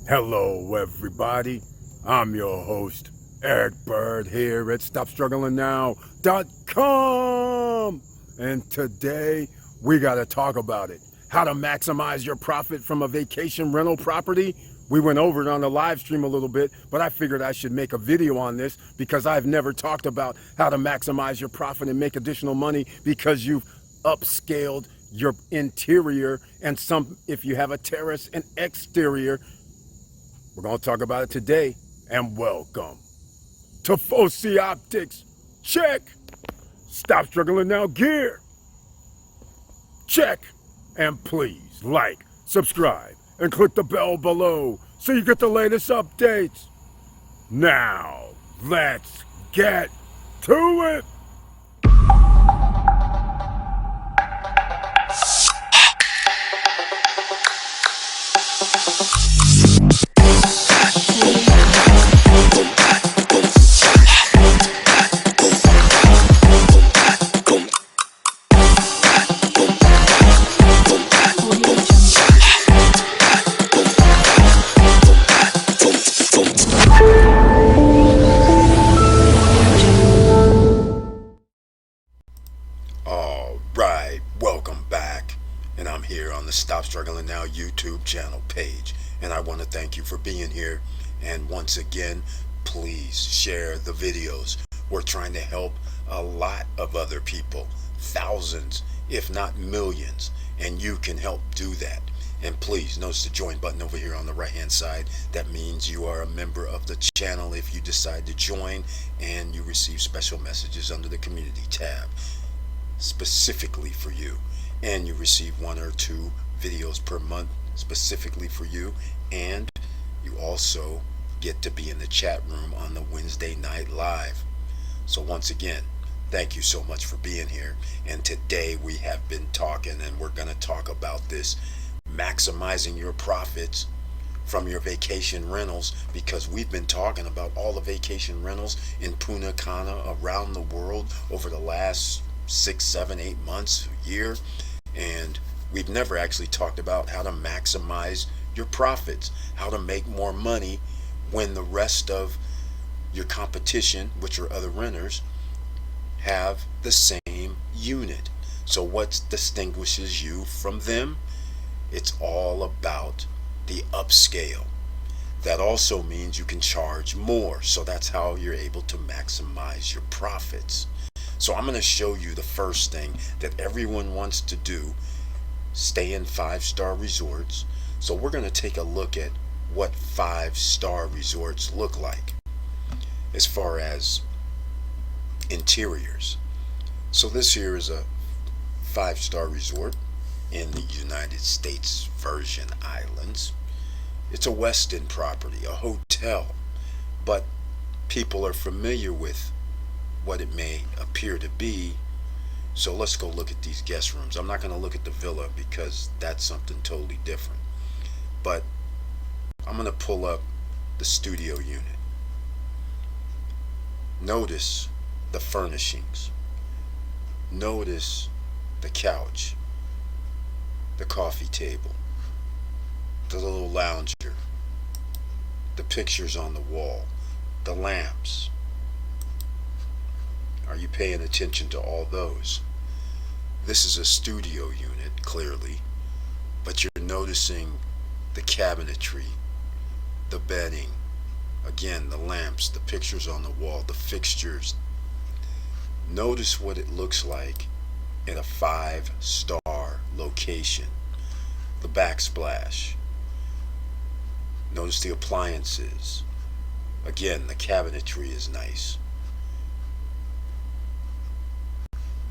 Hello, everybody. I'm your host, Eric Bird, here at StopStrugglingNow.com. And today, we got to talk about it. How to maximize your profit from a vacation rental property. We went over it on the live stream a little bit, but I figured I should make a video on this because I've never talked about how to maximize your profit and make additional money because you've upscaled your interior and if you have a terrace, an exterior. We're going to talk about it today, and welcome to Foci Optics. Check. Stop struggling now gear. Check. And please like, subscribe, and click the bell below so you get the latest updates. Now, let's get to it. Welcome back, and I'm here on the Stop Struggling Now YouTube channel page, and I want to thank you for being here. And once again, please share the videos. We're trying to help a lot of other people, thousands if not millions, and you can help do that. And please notice the join button over here on the right hand side. That means you are a member of the channel if you decide to join, and you receive special messages under the community tab specifically for you, and you receive 1 or 2 videos per month specifically for you, and you also get to be in the chat room on the Wednesday night live. So once again, thank you so much for being here. And today we have been talking, and we're going to talk about this maximizing your profits from your vacation rentals, because we've been talking about all the vacation rentals in Punta Cana around the world over the last 6, 7, 8 months, a year, and we've never actually talked about how to maximize your profits, how to make more money when the rest of your competition, which are other renters, have the same unit. So what distinguishes you from them? It's all about the upscale. That also means you can charge more, so that's how you're able to maximize your profits. So I'm going to show you the first thing that everyone wants to do: stay in 5-star resorts. So we're going to take a look at what 5-star resorts look like as far as interiors. So this here is a 5-star resort in the United States Virgin Islands. It's a Westin property, a hotel, but people are familiar with what it may appear to be. So let's go look at these guest rooms. I'm not going to look at the villa because that's something totally different, but I'm going to pull up the studio unit. Notice the furnishings. Notice the couch, the coffee table, the little lounger, the pictures on the wall, the lamps. Are you paying attention to all those? This is a studio unit, clearly, but you're noticing the cabinetry, the bedding, again, the lamps, the pictures on the wall, the fixtures. Notice what it looks like in a 5-star location. The backsplash. Notice the appliances. Again, the cabinetry is nice.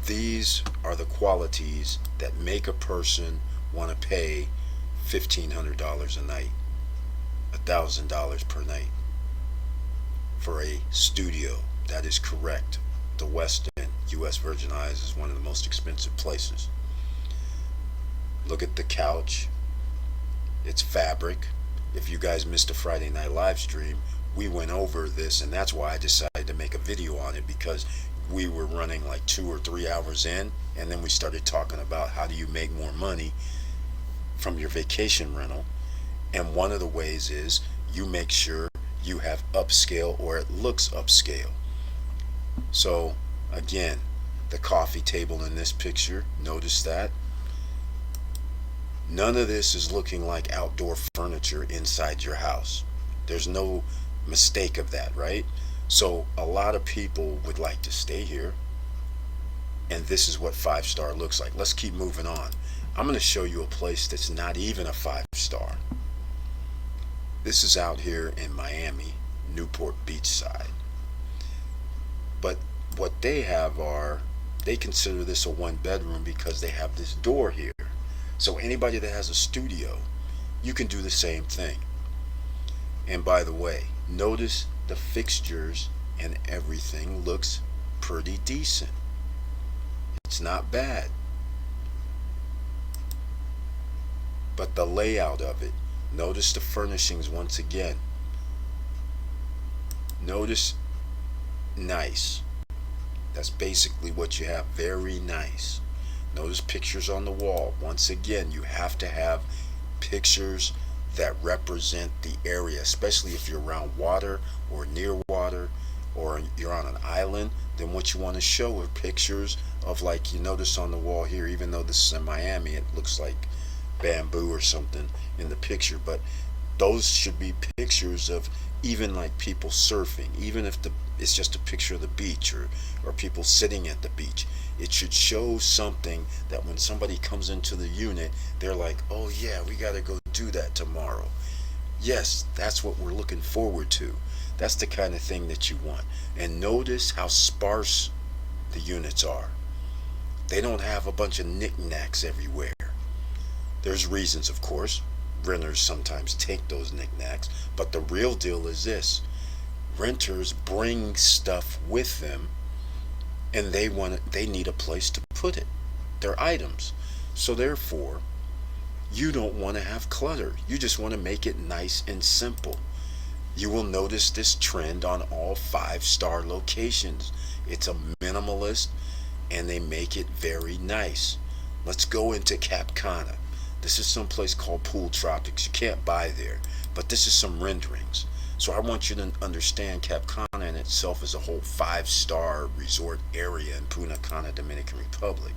These are the qualities that make a person want to pay $1,500 a night, $1,000 per night for a studio. That is correct. The West End, U.S. Virgin Islands, is one of the most expensive places. Look at the couch. It's fabric. If you guys missed a Friday night live stream, we went over this, and that's why I decided to make a video on it, because we were running like 2 or 3 hours in, and then we started talking about how do you make more money from your vacation rental, And one of the ways is you make sure you have upscale or it looks upscale. So again, the coffee table in this picture, notice that. None of this is looking like outdoor furniture inside your house. There's no mistake of that, right? So a lot of people would like to stay here, and this is what 5-star looks like. Let's keep moving on. I'm going to show you a place that's not even a 5-star. This is out here in Miami, Newport Beachside. But what they have are, they consider this a 1-bedroom because they have this door here. So anybody that has a studio, you can do the same thing. And by the way, notice the fixtures and everything looks pretty decent. It's not bad. But the layout of it, notice the furnishings once again. Notice nice. That's basically what you have, very nice. Notice pictures on the wall. Once again, you have to have pictures that represent the area, especially if you're around water or near water or you're on an island. Then what you want to show are pictures of, like you notice on the wall here, even though this is in Miami, it looks like bamboo or something in the picture, but those should be pictures of even like people surfing, even if it's just a picture of the beach or people sitting at the beach. It should show something that when somebody comes into the unit, they're like, oh yeah, we got to go do that tomorrow. Yes, that's what we're looking forward to. That's the kind of thing that you want. And notice how sparse the units are. They don't have a bunch of knickknacks everywhere. There's reasons, of course. Renters sometimes take those knickknacks, but the real deal is this: renters bring stuff with them, and they need a place to put it, their items. So therefore, you don't want to have clutter. You just want to make it nice and simple. You will notice this trend on all 5-star locations. It's a minimalist, and they make it very nice. Let's go into Cap Cana. This is someplace called Pool Tropics. You can't buy there, but this is some renderings. So I want you to understand Cap Cana in itself is a whole 5-star resort area in Punta Cana, Dominican Republic.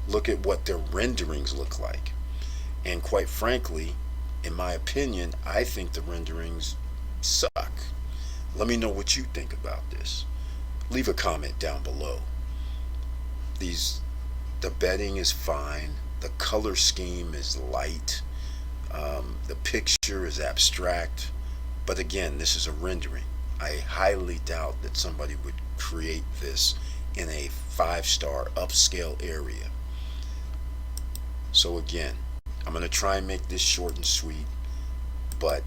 Look at what their renderings look like. And quite frankly, in my opinion, I think the renderings suck. Let me know what you think about this. Leave a comment down below. The bedding is fine. The color scheme is light. The picture is abstract. But again, this is a rendering. I highly doubt that somebody would create this in a 5-star upscale area. So again, I'm going to try and make this short and sweet, but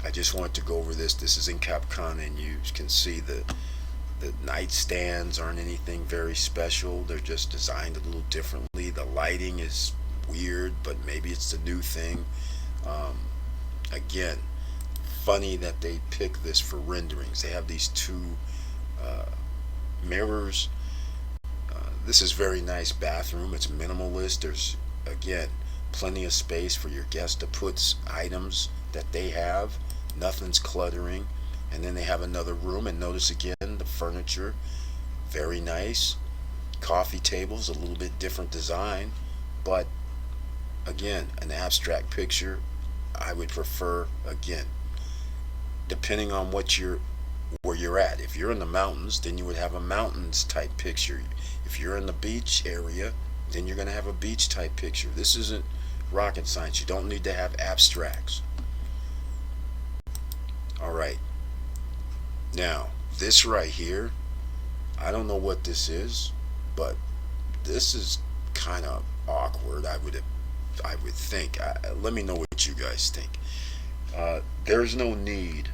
I just wanted to go over this. This is in Cap Cana, and you can see the nightstands aren't anything very special. They're just designed a little differently. The lighting is weird, but maybe it's the new thing. Again, funny that they pick this for renderings. They have these two mirrors. This is very nice bathroom. It's minimalist. There's, again, plenty of space for your guests to put items that they have. Nothing's cluttering. And then they have another room, and notice again the furniture, very nice. Coffee tables, a little bit different design, but again, an abstract picture. I would prefer, again, depending on where you're at. If you're in the mountains, then you would have a mountains type picture. If you're in the beach area, then you're going to have a beach type picture. This isn't rocket science. You don't need to have abstracts. All right. Now, this right here, I don't know what this is, but this is kind of awkward. I would think. Let me know what you guys think. There's no need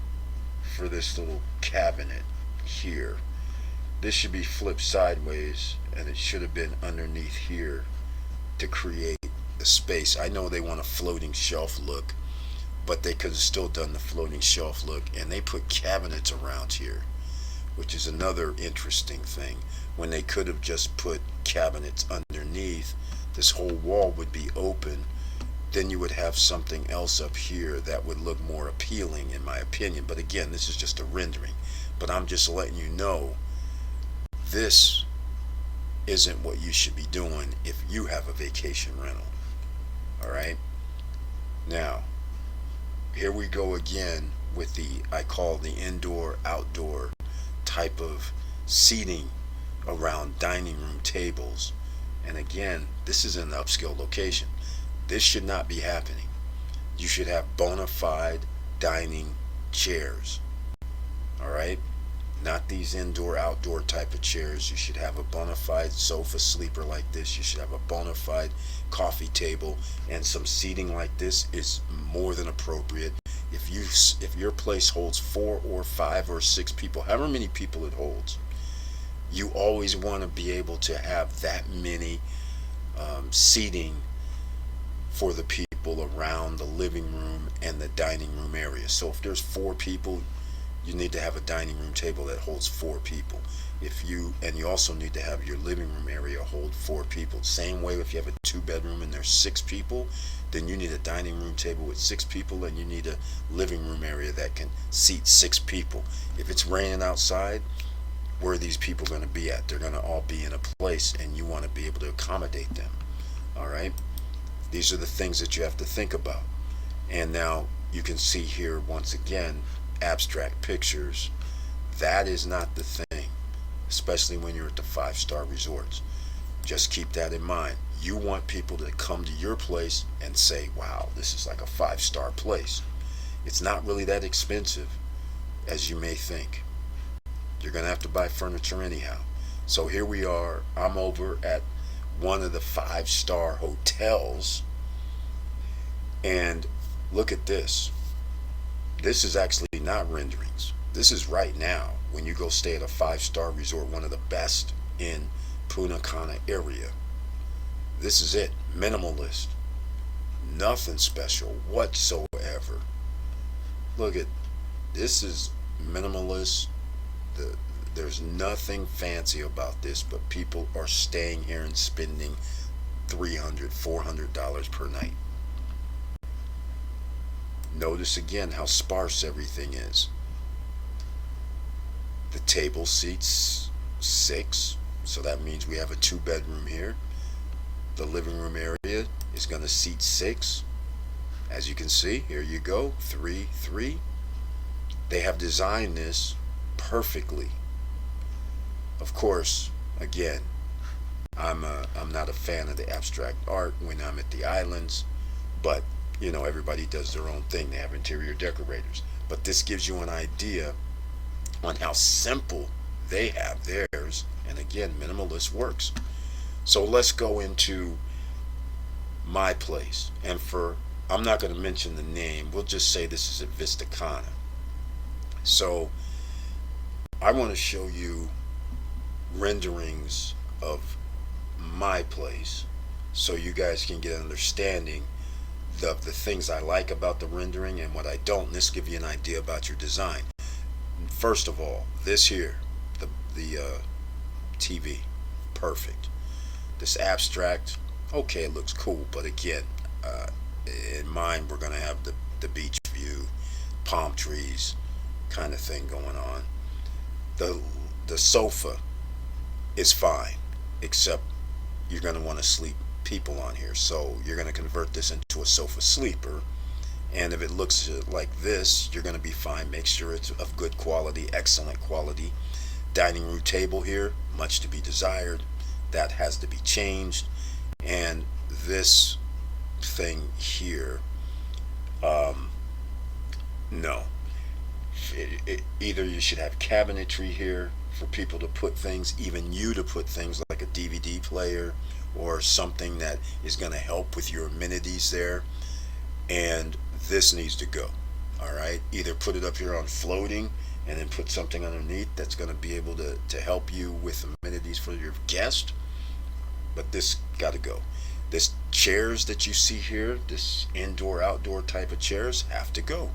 for this little cabinet here. This should be flipped sideways, and it should have been underneath here to create the space. I know they want a floating shelf look, but they could have still done the floating shelf look, and they put cabinets around here, which is another interesting thing. When they could have just put cabinets underneath, this whole wall would be open then you would have something else up here that would look more appealing in my opinion. But again, this is just a rendering. But I'm just letting you know this isn't what you should be doing if you have a vacation rental. Alright? Now, here we go again with the, I call the indoor outdoor type of seating around dining room tables. And again, this is an upscale location. This should not be happening. You should have bona fide dining chairs. Alright? Not these indoor outdoor type of chairs. You should have a bona fide sofa sleeper like this. You should have a bona fide coffee table, and some seating like this is more than appropriate. If your place holds 4 or 5 or 6 people, however many people it holds, you always want to be able to have that many seating for the people around the living room and the dining room area. So if there's 4 people, you need to have a dining room table that holds 4 people. And you also need to have your living room area hold 4 people. Same way, if you have a 2-bedroom and there's 6 people, then you need a dining room table with 6 people, and you need a living room area that can seat 6 people. If it's raining outside, where are these people going to be at? They're going to all be in a place, and you want to be able to accommodate them. Alright? These are the things that you have to think about. And now you can see here once again, abstract pictures. That is not the thing, especially when you're at the 5-star resorts. Just keep that in mind. You want people to come to your place and say, wow, this is like a 5-star place. It's not really that expensive as you may think. You're going to have to buy furniture anyhow. So here we are. I'm over at one of the 5-star hotels, and look at this. This is actually not renderings. This is right now when you go stay at a 5-star resort, one of the best in Punta Cana area. This is it. Minimalist. Nothing special whatsoever. Look at this. Is minimalist. There's nothing fancy about this, but people are staying here and spending $300, $400 per night. Notice again how sparse everything is. The table seats 6, so that means we have a 2-bedroom here. The living room area is going to seat 6. As you can see, here you go, 3, 3. They have designed this perfectly. Of course, again, I'm not a fan of the abstract art when I'm at the islands, but you know, everybody does their own thing. They have interior decorators. But this gives you an idea on how simple they have theirs. And again, minimalist works. So let's go into my place. And I'm not going to mention the name. We'll just say this is at Vista Cana. So I want to show you renderings of my place so you guys can get an understanding of the things I like about the rendering and what I don't, and this will give you an idea about your design. First of all, this here, the TV, perfect. This abstract, okay, it looks cool, but again, in mine we're gonna have the beach view, palm trees kind of thing going on. The sofa is fine, except you're gonna want to sleep people on here, so you're going to convert this into a sofa sleeper, and if it looks like this, you're going to be fine. Make sure it's of good quality, excellent quality. Dining room table here, much to be desired. That has to be changed. And this thing here, no. Either you should have cabinetry here for people to put things, even you to put things like a DVD player or something that is going to help with your amenities there, and this needs to go. Alright, either put it up here on floating and then put something underneath that's going to be able to help you with amenities for your guest, but this got to go. This chairs that you see here, this indoor outdoor type of chairs, have to go.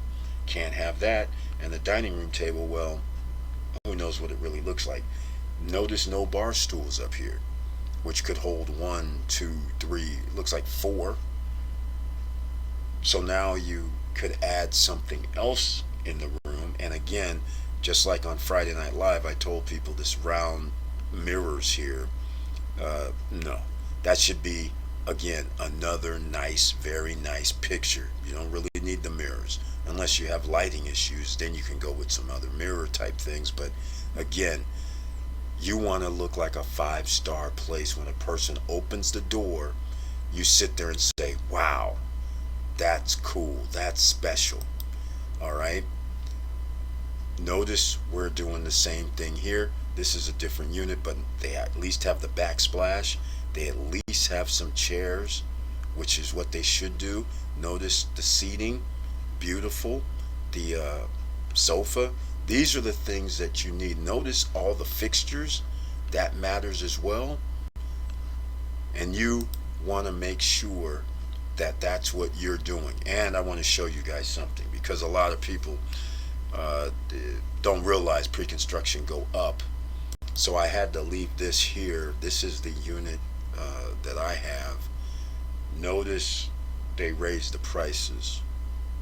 Can't have that. And the dining room table, well, who knows what it really looks like. Notice no bar stools up here, which could hold 1, 2, 3, looks like 4. So now you could add something else in the room. And again, just like on Friday Night Live, I told people this round mirrors here. No, that should be, again, another nice, very nice picture. You don't really need the mirrors unless you have lighting issues. Then you can go with some other mirror type things. But again, you want to look like a 5-star place. When a person opens the door, you sit there and say, wow, that's cool, that's special. All right. Notice we're doing the same thing here. This is a different unit, but they at least have the backsplash. They at least have some chairs, which is what they should do. Notice the seating, beautiful. The sofa. These are the things that you need. Notice all the fixtures. That matters as well. And you want to make sure that that's what you're doing. And I want to show you guys something, because a lot of people uh, don't realize pre-construction go up. So I had to leave this here. This is the unit that I have. Notice they raised the prices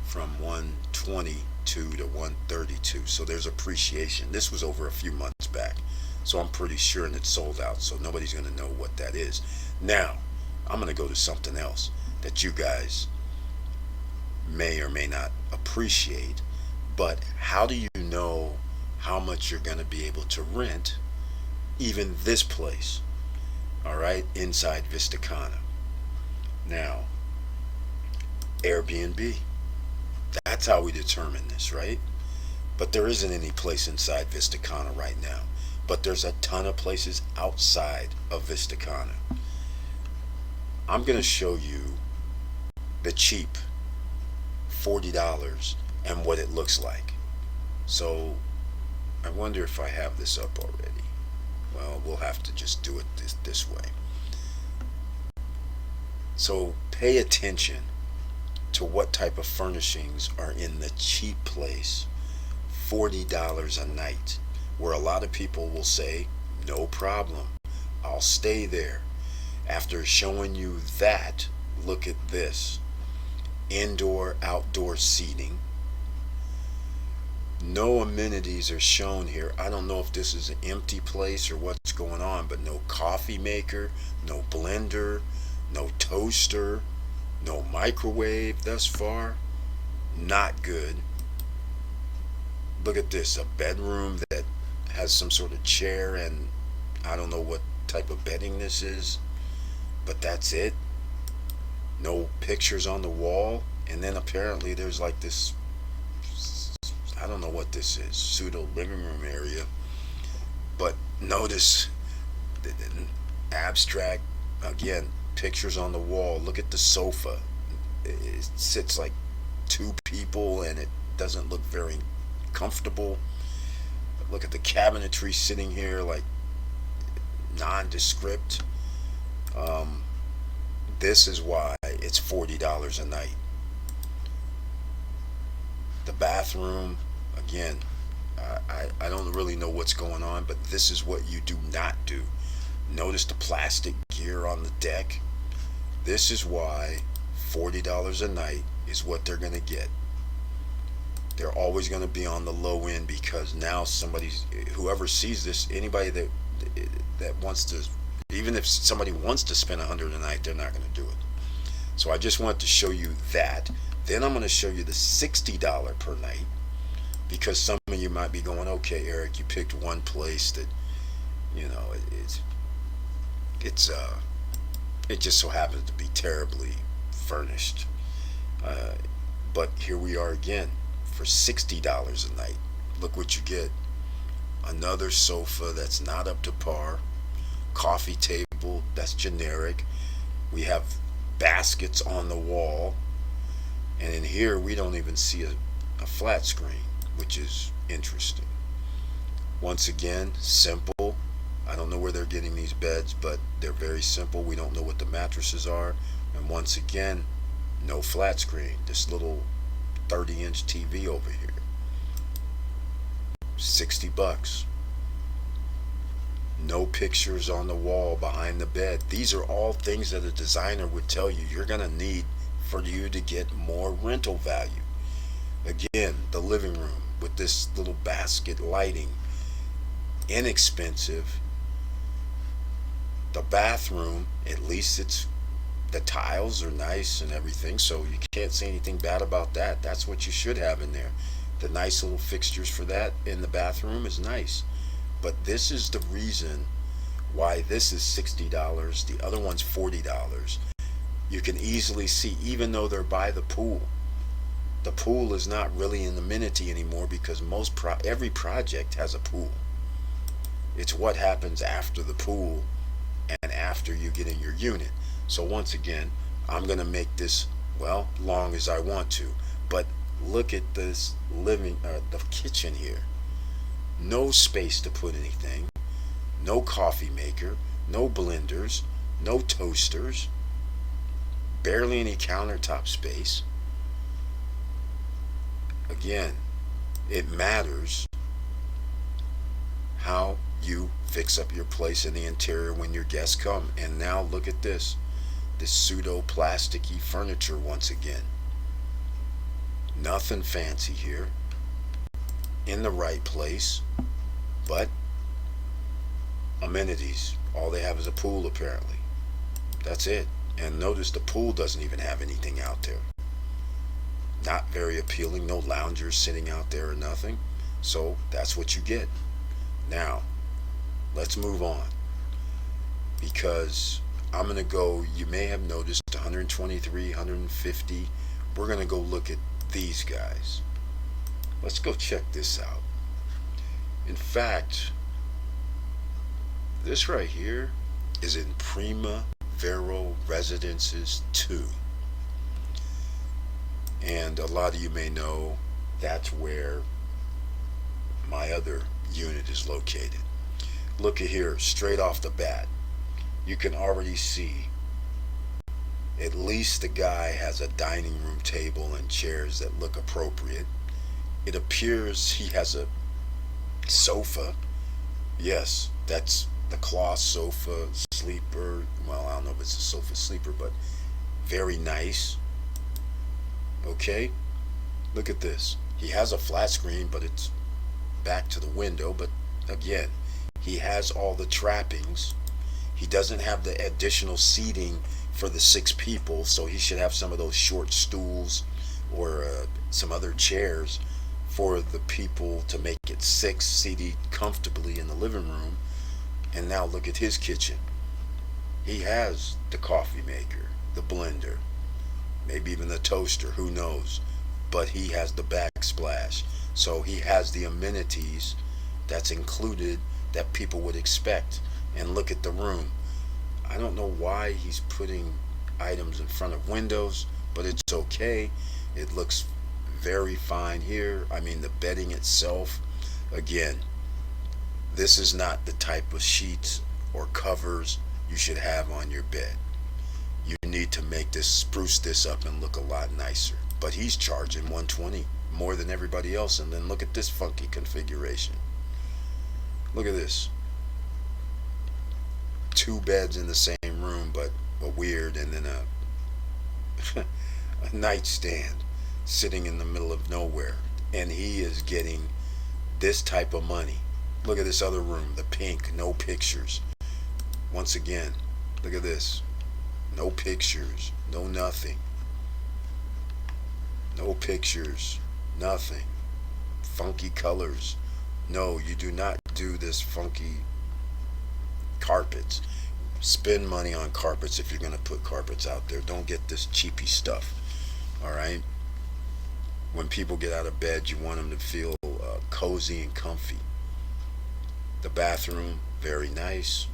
from 122 to 132. So there's appreciation. This was over a few months back. So I'm pretty sure, and it's sold out. So nobody's going to know what that is. Now, I'm going to go to something else that you guys may or may not appreciate. But how do you know how much you're going to be able to rent even this place? All right, inside Vistacana. Now, Airbnb. That's how we determine this, right? But there isn't any place inside Vistacana right now. But there's a ton of places outside of Vistacana. I'm going to show you the cheap $40 and what it looks like. So I wonder if I have this up already. Well, we'll have to just do it this way. So pay attention to what type of furnishings are in the cheap place. $40 a night, where a lot of people will say, no problem, I'll stay there. After showing you that, look at this. Indoor, outdoor seating. No amenities are shown here. I don't know if this is an empty place or what's going on, but no coffee maker, no blender, no toaster, no microwave thus far. Not good. Look at this, a bedroom that has some sort of chair, and I don't know what type of bedding this is, but that's it. No pictures on the wall. And then apparently there's like this, I don't know what this is, pseudo living room area. But notice the abstract, again, pictures on the wall. Look at the sofa. It sits like two people and it doesn't look very comfortable. Look at the cabinetry sitting here like nondescript. This is why it's $40 a night. The bathroom, again, I don't really know what's going on, but this is what you do not do. Notice the plastic gear on the deck. This is why $40 a night is what they're going to get. They're always going to be on the low end, because now whoever sees this, anybody that wants to, even if somebody wants to spend $100 a night, they're not going to do it. So I just wanted to show you that. Then I'm going to show you the $60 per night, because some of you might be going, okay, Eric, you picked one place that, you know, it just so happens to be terribly furnished. But here we are again for $60 a night. Look what you get. Another sofa that's not up to par. Coffee table that's generic. We have baskets on the wall. And in here we don't even see a flat screen, which is interesting. Once again, simple. I don't know where they're getting these beds, but they're very simple. We don't know what the mattresses are. And once again, no flat screen. This little 30-inch TV over here. $60. No pictures on the wall behind the bed. These are all things that a designer would tell you you're going to need for you to get more rental value. Again, the living room with this little basket lighting, inexpensive. The bathroom, at least it's the tiles are nice and everything, so you can't say anything bad about that. That's what you should have in there. The nice little fixtures for that in the bathroom is nice. But this is the reason why this is $60, the other one's $40. You can easily see, even though they're by the pool is not really an amenity anymore because every project has a pool. It's what happens after the pool and after you get in your unit. So once again, I'm going to make this, well, long as I want to. But look at this the kitchen here. No space to put anything. No coffee maker. No blenders. No toasters. Barely any countertop space. Again, it matters how you fix up your place in the interior when your guests come. And now look at this pseudo plasticky furniture once again. Nothing fancy here, in the right place, but amenities. All they have is a pool apparently. That's it. And notice the pool doesn't even have anything out there. Not very appealing. No loungers sitting out there or nothing. So that's what you get. Now let's move on, because I'm going to go, you may have noticed 123, 150. We're going to go look at these guys. Let's go check this out. In fact, this right here is in Prima Vero Residences 2. And a lot of you may know that's where my other unit is located. Look at here, straight off the bat. You can already see at least the guy has a dining room table and chairs that look appropriate. It appears he has a sofa. Yes, that's the cloth sofa sleeper. Well, I don't know if it's a sofa sleeper, but very nice. Okay, look at this. He has a flat screen, but it's back to the window. But again, he has all the trappings. He doesn't have the additional seating for the 6 people, so he should have some of those short stools or some other chairs for the people to make it 6 seated comfortably in the living room. And now look at his kitchen. He has the coffee maker, the blender, maybe even the toaster, who knows, but he has the backsplash. So he has the amenities that's included that people would expect. And look at the room. I don't know why he's putting items in front of windows, but it's okay. It looks very fine here. I mean, the bedding itself, again, this is not the type of sheets or covers you should have on your bed. You need to make this, spruce this up and look a lot nicer. But he's charging $120 more than everybody else. And then look at this funky configuration. Look at this. 2 beds in the same room, but weird, and then a nightstand sitting in the middle of nowhere. And he is getting this type of money. Look at this other room, the pink, no pictures. Once again, look at this. No pictures, no nothing. No pictures, nothing. Funky colors. No, you do not do this funky carpets. Spend money on carpets if you're going to put carpets out there. Don't get this cheapy stuff. Alright? When people get out of bed, you want them to feel cozy and comfy. The bathroom, very nice.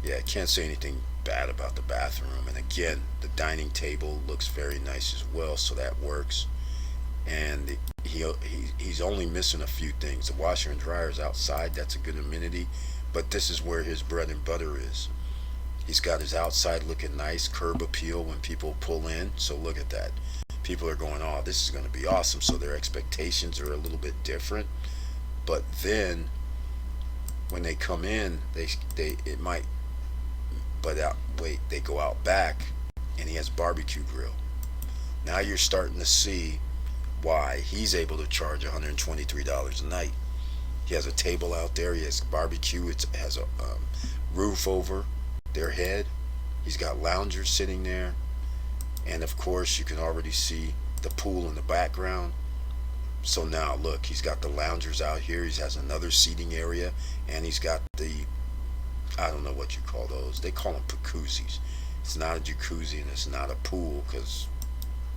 Yeah, I can't say anything bad about the bathroom. And again, the dining table looks very nice as well, so that works. And he's only missing a few things. The washer and dryer is outside. That's a good amenity. But this is where his bread and butter is. He's got his outside looking nice, curb appeal when people pull in. So look at that. People are going, oh, this is going to be awesome. So their expectations are a little bit different. But then when they come in, they go out back, and he has barbecue grill. Now you're starting to see why he's able to charge $123 a night. He has a table out there. He has barbecue. It has a roof over their head. He's got loungers sitting there. And of course, you can already see the pool in the background. So now look, he's got the loungers out here. He has another seating area. And he's got the, I don't know what you call those. They call them jacuzzis. It's not a jacuzzi and it's not a pool because,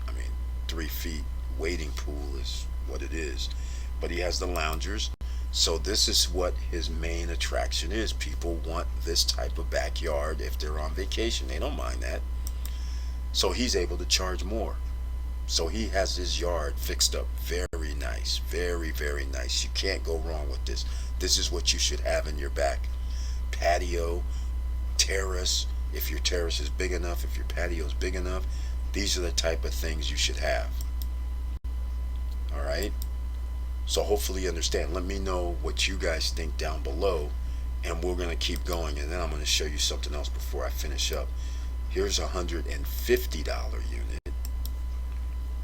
I mean, 3 feet wading pool is what it is. But he has the loungers. So this is what his main attraction is. People want this type of backyard if they're on vacation. They don't mind that. So he's able to charge more. So he has his yard fixed up very nice. Very, very nice. You can't go wrong with this. This is what you should have in your back. Patio, terrace. If your terrace is big enough, if your patio is big enough, these are the type of things you should have. Alright? So hopefully you understand. Let me know what you guys think down below. And we're going to keep going. And then I'm going to show you something else before I finish up. Here's a $150 unit.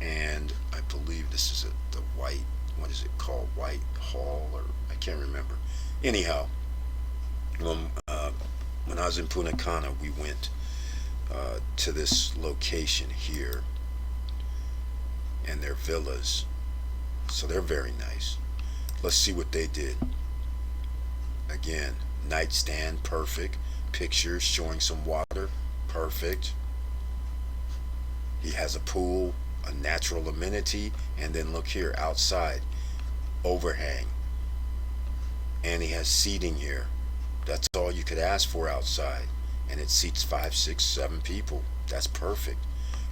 And I believe this is the white, what is it called? White Hall, or I can't remember. Anyhow, when I was in Punta Cana, we went to this location here. And their villas. So they're very nice. Let's see what they did. Again, nightstand, perfect. Pictures showing some water, perfect. He has a pool, a natural amenity, and then look here, outside, overhang. And he has seating here. That's all you could ask for outside. And it seats 5, 6, 7 people. That's perfect.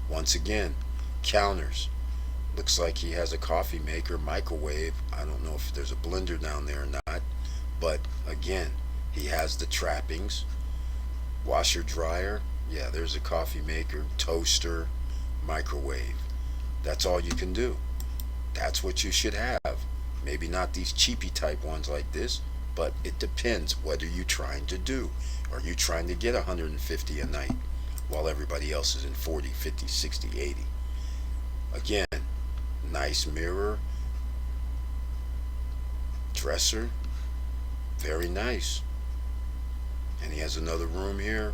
Once again, counters. Looks like he has a coffee maker, microwave. I don't know if there's a blender down there or not. But again, he has the trappings. Washer, dryer. Yeah, there's a coffee maker, toaster, microwave. That's all you can do. That's what you should have. Maybe not these cheapy type ones like this, but it depends. What are you trying to do? Are you trying to get 150 a night while everybody else is in 40, 50, 60, 80? Again, nice mirror, dresser, very nice. And he has another room here.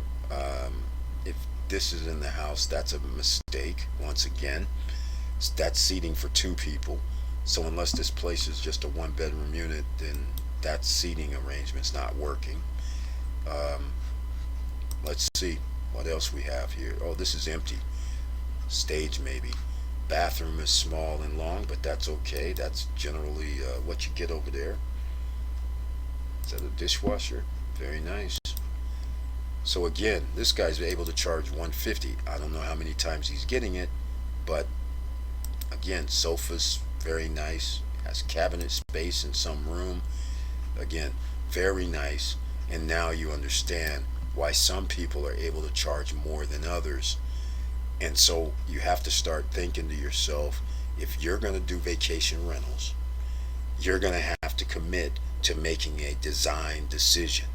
If this is in the house, that's a mistake. Once again, that's seating for 2 people. So unless this place is just a 1-bedroom unit, then that seating arrangement's not working. Let's see what else we have here. Oh, this is empty. Stage maybe. Bathroom is small and long, but that's okay. That's generally what you get over there. Is that a dishwasher? Very nice. So again, this guy's able to charge $150. I don't know how many times he's getting it, but again, sofas, very nice. Has cabinet space in some room. Again, very nice. And now you understand why some people are able to charge more than others. And so you have to start thinking to yourself, if you're going to do vacation rentals, you're going to have to commit to making a design decision.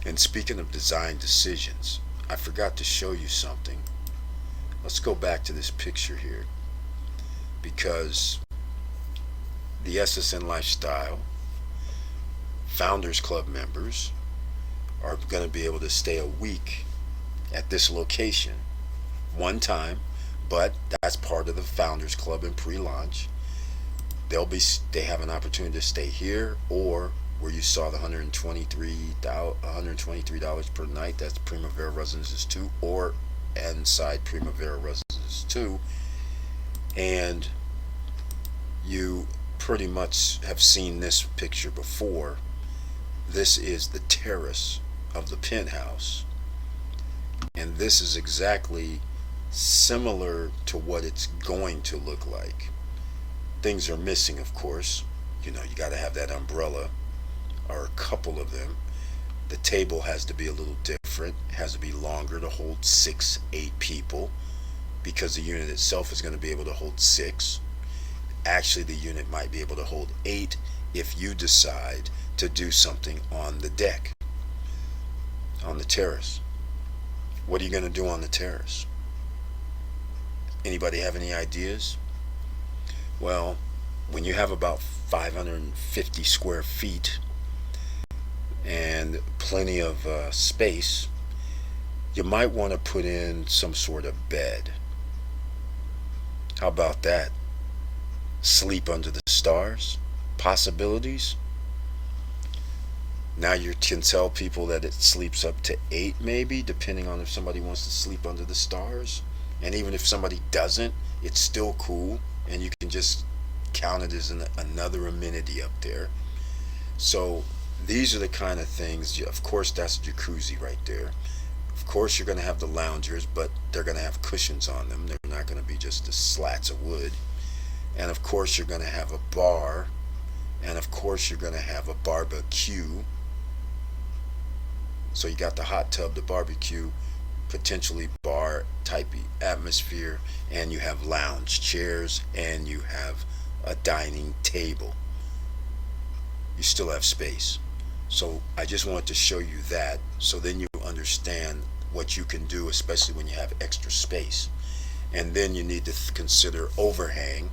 And speaking of design decisions, I forgot to show you something. Let's go back to this picture here, because the SSN Lifestyle Founders Club members are going to be able to stay a week at this location one time, but that's part of the Founders Club and pre-launch. They have an opportunity to stay here, or where you saw the $123 per night, that's Primavera Residences 2, or inside Primavera Residences 2. And you pretty much have seen this picture before. This is the terrace of the penthouse, and this is exactly similar to what it's going to look like. Things are missing, of course. You know, you got to have that umbrella, or a couple of them. The table has to be a little different. It has to be longer to hold 6, 8 people, because the unit itself is going to be able to hold 6. Actually, the unit might be able to hold 8 if you decide to do something on the deck, on the terrace. What are you going to do on the terrace? Anybody have any ideas? Well, when you have about 550 square feet and plenty of space, you might want to put in some sort of bed. How about that? Sleep under the stars? Possibilities? Now you can tell people that it sleeps up to 8 maybe, depending on if somebody wants to sleep under the stars. And even if somebody doesn't, it's still cool, and you can just count it as another amenity up there. So these are the kind of things. Of course, that's a jacuzzi right there. Of course, you're going to have the loungers, but they're going to have cushions on them. They're not going to be just the slats of wood. And of course, you're going to have a bar. And of course, you're going to have a barbecue. So you got the hot tub, the barbecue, potentially bar type atmosphere, and you have lounge chairs, and you have a dining table. You still have space. So I just wanted to show you that, so then you understand what you can do, especially when you have extra space. And then you need to consider overhang.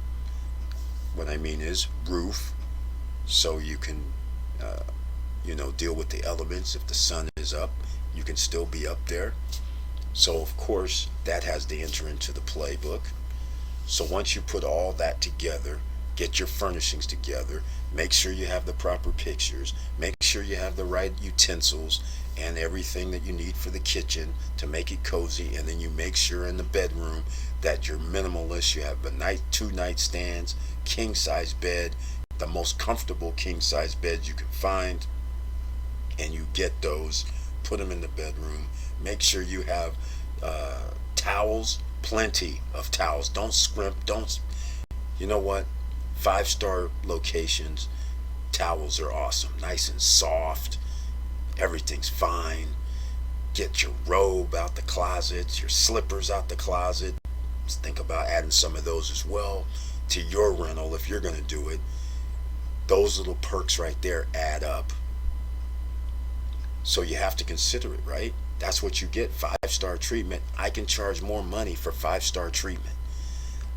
What I mean is roof, so you can deal with the elements. If the sun is up, you can still be up there. So of course that has to enter into the playbook. So once you put all that together, get your furnishings together, make sure you have the proper pictures, make sure you have the right utensils and everything that you need for the kitchen to make it cozy, and then you make sure in the bedroom that you're minimalist. You have two nightstands, king size bed, the most comfortable king size beds you can find, and you get those, put them in the bedroom. Make sure you have towels, plenty of towels. Don't scrimp. You know what? 5-star locations, towels are awesome. Nice and soft. Everything's fine. Get your robe out the closet, your slippers out the closet. Just think about adding some of those as well to your rental if you're going to do it. Those little perks right there add up. So you have to consider it, right? That's what you get. 5-star treatment. I can charge more money for 5-star treatment.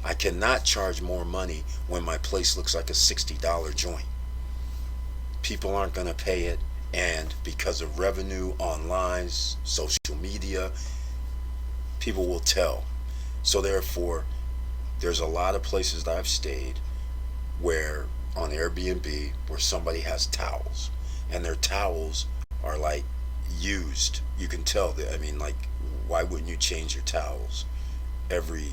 I cannot charge more money when my place looks like a $60 joint. People aren't going to pay it, and because of revenue online, social media, people will tell. So therefore, there's a lot of places that I've stayed where on Airbnb where somebody has towels, and their towels are like used. You can tell that. I mean, like, why wouldn't you change your towels every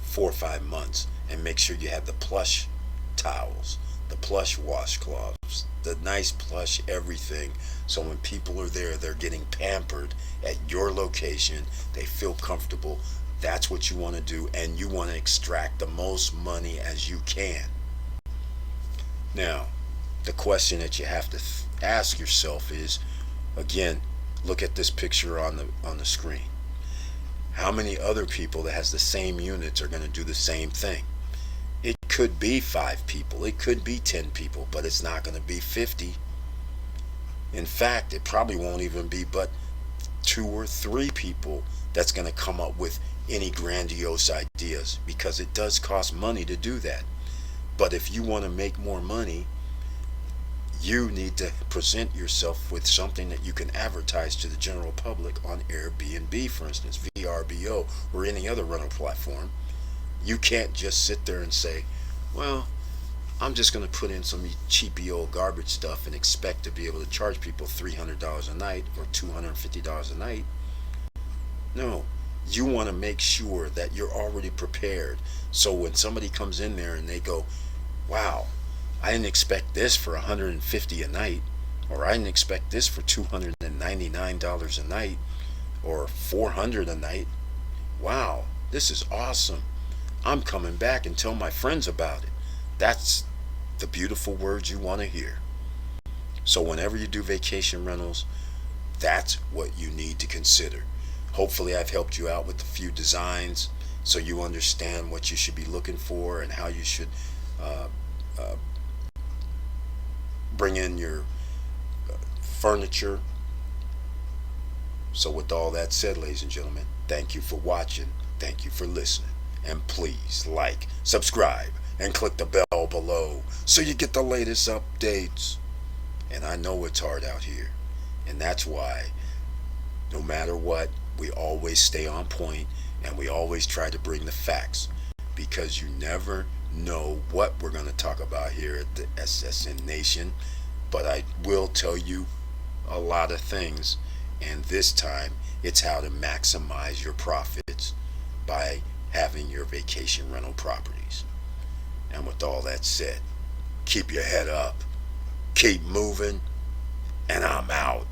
4 or 5 months, and make sure you have the plush towels, the plush washcloths, the nice plush everything, so when people are there, they're getting pampered at your location. They feel comfortable. That's what you want to do, and you want to extract the most money as you can. Now, the question that you have to ask yourself is, again, look at this picture on the screen. How many other people that has the same units are going to do the same thing? It could be 5 people, it could be 10 people, but it's not going to be 50. In fact, it probably won't even be but 2 or 3 people that's going to come up with any grandiose ideas, because it does cost money to do that. But if you want to make more money, you need to present yourself with something that you can advertise to the general public on Airbnb, for instance, VRBO, or any other rental platform. You can't just sit there and say, well, I'm just going to put in some cheapy old garbage stuff and expect to be able to charge people $300 a night or $250 a night. No, you want to make sure that you're already prepared. So when somebody comes in there and they go, wow, I didn't expect this for $150 a night, or I didn't expect this for $299 a night, or $400 a night. Wow, this is awesome. I'm coming back and tell my friends about it. That's the beautiful words you want to hear. So whenever you do vacation rentals, that's what you need to consider. Hopefully I've helped you out with a few designs so you understand what you should be looking for and how you should bring in your furniture. So with all that said, ladies and gentlemen, thank you for watching. Thank you for listening. And please like, subscribe, and click the bell below so you get the latest updates. And I know it's hard out here. And that's why, no matter what, we always stay on point and we always try to bring the facts, because you never know what we're going to talk about here at the SSN Nation. But I will tell you a lot of things, and this time it's how to maximize your profits by having your vacation rental properties. And with all that said, keep your head up, keep moving, and I'm out.